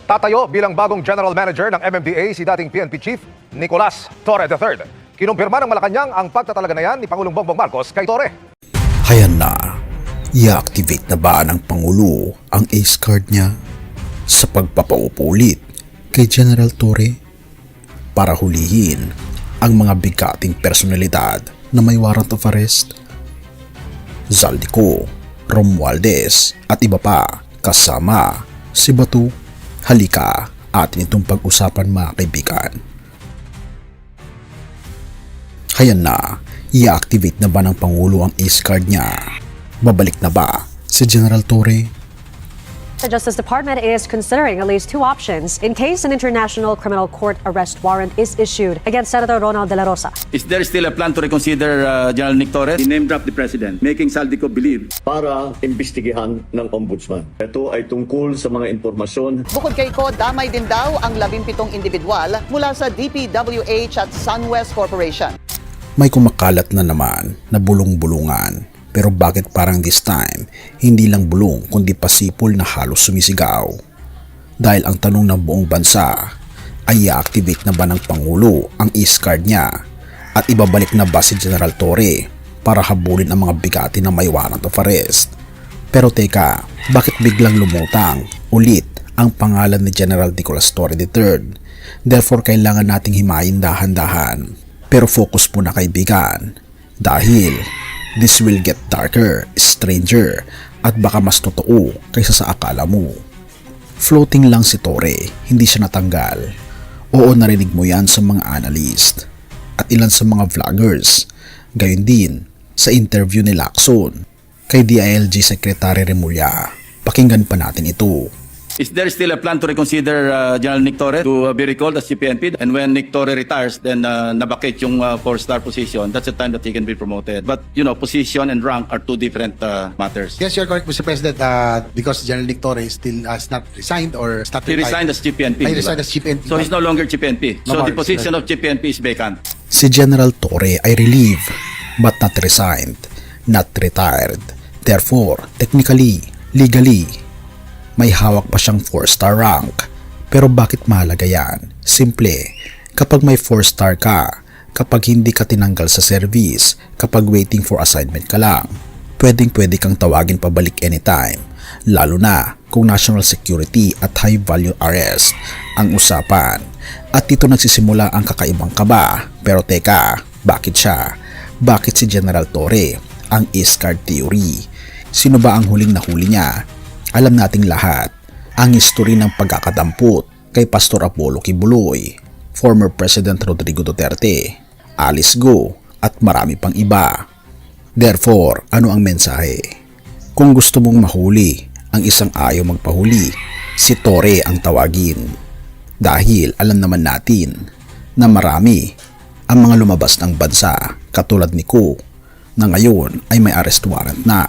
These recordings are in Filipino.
Tatayo bilang bagong General Manager ng MMDA si dating PNP Chief Nicolas Torre III. Kinumpirma ng Malacanang ang pagtatalaganayan ni Pangulong Bongbong Marcos kay Torre. Hayan na, i-activate na ba ng Pangulo ang ace card niya sa pagpapaupo ulit kay General Torre para hulihin ang mga bigating personalidad na may warrant of arrest? Zaldico, Romualdez at iba pa kasama si Bato. Halika, atin itong pag-usapan mga kaibigan. Hayan na, i-activate na ba ng Pangulo ang ace card niya? Babalik na ba si General Torre? The Justice Department is considering at least two options in case an international criminal court arrest warrant is issued against Senator Ronald De La Rosa. Is there still a plan to reconsider General Nick Torres? He name dropped the President, making Saldico believe para imbestigahan ng Ombudsman. Ito ay tungkol sa mga impormasyon. Bukod kay Ko, damay din daw ang 17 individual mula sa DPWH at SunWest Corporation. May kumakalat na naman na bulong-bulungan. Pero bakit parang this time, hindi lang bulong kundi pasipol na halos sumisigaw? Dahil ang tanong ng buong bansa ay i-activate na ba ng Pangulo ang ace card niya at ibabalik na ba si General Torre para habulin ang mga bigati na may warrant of arrest? Pero teka, bakit biglang lumutang ulit ang pangalan ni General Nicolas Torre III? Therefore kailangan nating himayin dahan-dahan. Pero focus po na kaibigan dahil this will get darker, stranger, at baka mas totoo kaysa sa akala mo. Floating lang si Torre, hindi siya natanggal. Oo, narinig mo yan sa mga analyst at ilan sa mga vloggers. Gayon din sa interview ni Lacson kay DILG Secretary Remulla. Pakinggan pa natin ito. Is there still a plan to reconsider General Nick Torre to be recalled as CPNP? And when Nick Torre retires, then nabakit yung 4-star position. That's the time that he can be promoted. But, you know, position and rank are two different matters. Yes, you're correct, Mr. President, because General Nick Torre still has not resigned or started. He resigned as CPNP. He resigned as CPNP. So he's no longer CPNP. No So the more, position sir. of CPNP is vacant. Si General Torre ay relieved but not resigned, not retired. Therefore, technically, legally, may hawak pa siyang 4-star rank. Pero bakit mahalaga yan? Simple, kapag may 4-star ka, kapag hindi ka tinanggal sa service, kapag waiting for assignment ka lang, pwedeng-pwede kang tawagin pabalik anytime. Lalo na kung national security at high value arrest ang usapan. At dito nagsisimula ang kakaibang kaba. Pero teka, bakit siya? Bakit si General Torre? Ang ace card theory. Sino ba ang huling nahuli niya? Alam nating lahat ang history ng pagkakadampot kay Pastor Apollo Kibuloy, former President Rodrigo Duterte, Alice Go at marami pang iba. Therefore, ano ang mensahe? Kung gusto mong mahuli ang isang ayaw magpahuli, si Torre ang tawagin. Dahil alam naman natin na marami ang mga lumabas ng bansa katulad ni Ko na ngayon ay may arrest warrant na.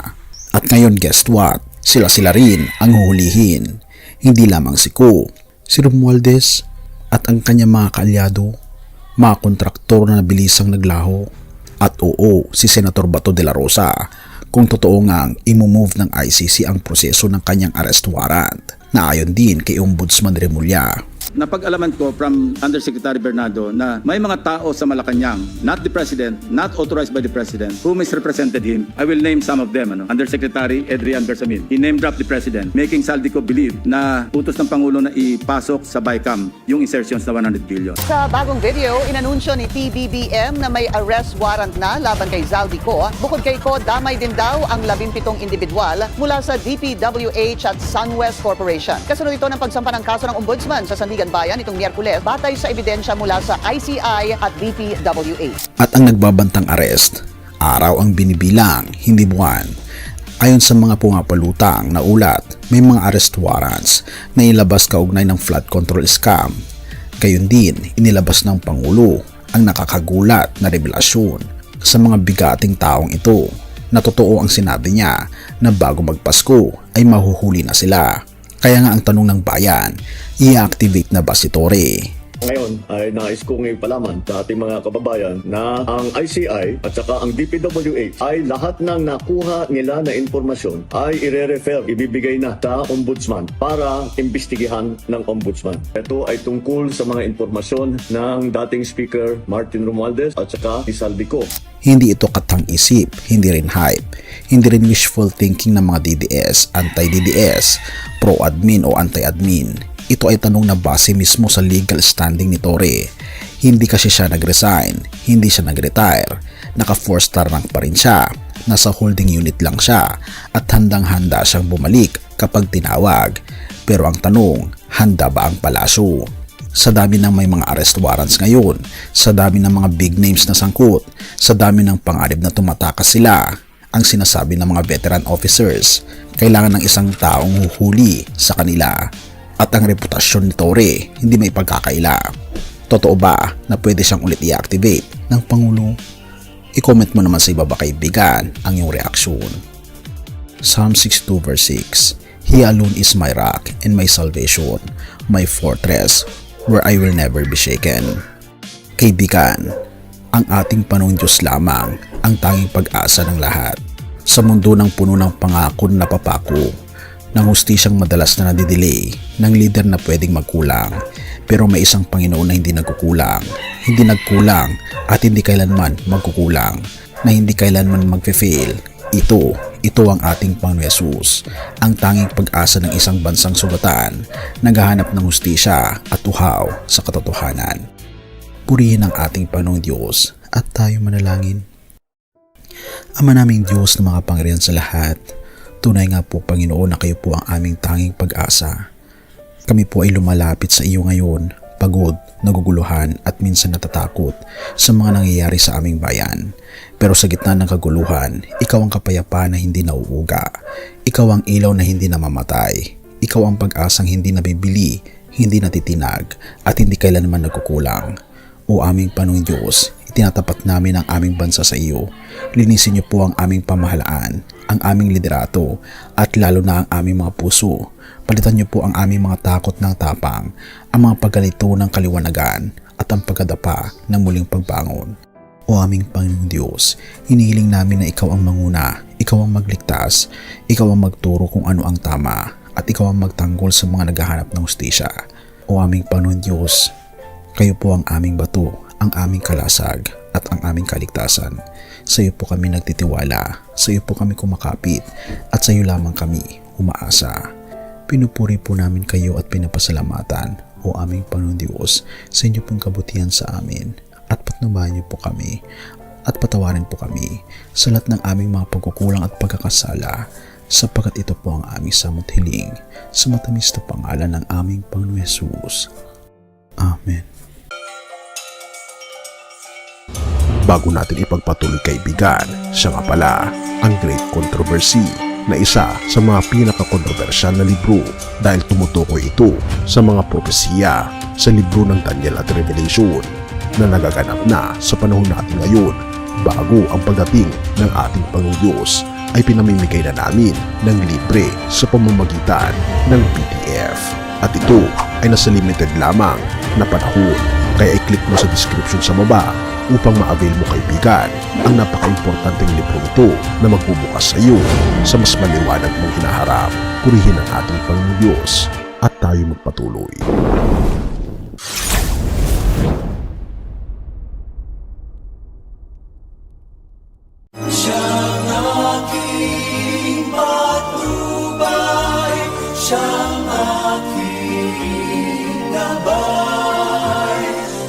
At ngayon guess what? Sila rin ang huhulihin. Hindi lamang si Ko, si Romualdez at ang kanyang mga kaalyado, mga kontraktor na nabilisang naglaho. At oo, si Senator Bato de la Rosa kung totoo ngang imumove ng ICC ang proseso ng kanyang arrest warrant na ayon din kay Ombudsman Remulla. Napag-alaman ko from Undersecretary Bernardo na may mga tao sa Malacanang, not the President, not authorized by the President, who misrepresented him. I will name some of them. Undersecretary Adrian Bersamin. He name dropped the President, making Saldico believe na utos ng Pangulo na ipasok sa BICAM yung insertions na 100 billion. Sa bagong video, inanunsyo ni PBBM na may arrest warrant na laban kay Zaldico. Bukod kay Ko, damay din daw ang 17 individual mula sa DPWH at SunWest Corporation. Kasunod ito ng pagsampa ng kaso ng Ombudsman sa Sandigan Bayan itong Miyerkules batay sa ebidensya mula sa ICI at DPWH. At ang nagbabantang arrest, araw ang binibilang, hindi buwan. Ayon sa mga pumapalutang na ulat, may mga arrest warrants na ilabas kaugnay ng flood control scam. Gayon din, inilabas ng Pangulo ang nakakagulat na revelasyon sa mga bigating taong ito na totoo ang sinabi niya na bago magpasko ay mahuhuli na sila. Kaya nga ang tanong ng bayan, i-activate na ba si Torre? Ngayon ay nais kong ipalaman sa ating mga kababayan na ang ICI at saka ang DPWH ay lahat ng nakuha nila na impormasyon ay ire-refer, ibibigay na sa Ombudsman para imbestigahan ng Ombudsman. Ito ay tungkol sa mga impormasyon ng dating Speaker Martin Romualdez at saka si Saldico. Hindi ito katang-isip, hindi rin hype, hindi rin wishful thinking ng mga DDS, anti-DDS, pro-admin o anti-admin. Ito ay tanong na base mismo sa legal standing ni Torre. Hindi kasi siya nag-resign, hindi siya nag-retire, naka 4-star rank pa rin siya, nasa holding unit lang siya at handang-handa siyang bumalik kapag tinawag. Pero ang tanong, handa ba ang palasyo? Sa dami ng may mga arrest warrants ngayon, sa dami ng mga big names na sangkot, sa dami ng panganib na tumatakas sila, ang sinasabi ng mga veteran officers, kailangan ng isang taong huhuli sa kanila. At ang reputasyon ni Torre hindi may pagkakaila. Totoo ba na pwede siyang ulit i-activate ng Pangulo? I-comment mo naman sa ibaba kaibigan ang iyong reaksyon. Psalm 62 verse 6. He alone is my rock and my salvation, my fortress, where I will never be shaken. Kaibigan, ang ating Panginoong Diyos lamang ang tanging pag-asa ng lahat. Sa mundo ng puno ng pangako na napapako, ng hustisyang madalas na nadidelay, ng leader na pwedeng magkulang, pero may isang Panginoon na hindi nagkukulang, hindi nagkulang at hindi kailanman magkukulang, na hindi kailanman magfe-fail. Ito ang ating Panginoon Yesus, ang tanging pag-asa ng isang bansang sugatan, naghahanap ng hustisya at uhaw sa katotohanan. Purihin ang ating Panginoong Diyos at tayo manalangin. Ama naming Diyos na makapangyarihan sa lahat, tunay nga po Panginoon na kayo po ang aming tanging pag-asa. Kami po ay lumalapit sa iyo ngayon, pagod, naguguluhan at minsan natatakot sa mga nangyayari sa aming bayan. Pero sa gitna ng kaguluhan, ikaw ang kapayapaan na hindi nauuga. Ikaw ang ilaw na hindi namamatay. Ikaw ang pag-asang hindi nabibili, hindi natitinag at hindi kailanman nagkukulang. O aming Panginoong Diyos, itinatapat namin ang aming bansa sa iyo. Linisin niyo po ang aming pamahalaan, ang aming liderato, at lalo na ang aming mga puso. Palitan niyo po ang aming mga takot ng tapang, ang mga paggalito ng kaliwanagan, at ang pagkadapa ng muling pagbangon. O aming Panginoong Diyos, hinihiling namin na ikaw ang manguna, ikaw ang magligtas, ikaw ang magturo kung ano ang tama, at ikaw ang magtanggol sa mga naghahanap ng hustisya. O aming Panginoong Diyos, kayo po ang aming bato, ang aming kalasag, at ang aming kaligtasan. Sa iyo po kami nagtitiwala, sa iyo po kami kumakapit, at sa iyo lamang kami umaasa. Pinupuri po namin kayo at pinapasalamatan, o aming Panginoon Diyos, sa inyo pong kabutihan sa amin, at patnubayan niyo po kami, at patawarin po kami sa lahat ng aming mga pagkukulang at pagkakasala, sapagkat ito po ang aming samot hiling, sa matamis na pangalan ng aming Panginoon Yesus. Amen. Bago natin ipagpatuloy kaibigan, siya nga pala ang Great Controversy na isa sa mga pinaka-kontrobersyal na libro dahil tumutukoy ito sa mga propesiya sa libro ng Daniel at Revelation na nagaganap na sa panahon natin ngayon bago ang pagdating ng ating Panginoong Diyos ay pinamimigay na namin ng libre sa pamamagitan ng PDF. At ito ay nasa limited lamang na panahon, kaya i-click mo sa description sa baba upang ma-avail mo kaibigan ang napaka-importanteng libro ito na magbubukas sa iyo sa mas maliwanag mong hinaharap. Purihin ang ating Panginoong Diyos at tayo magpatuloy.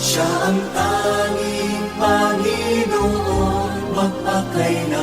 Siya ang tanging Panginoon, magpakailanman.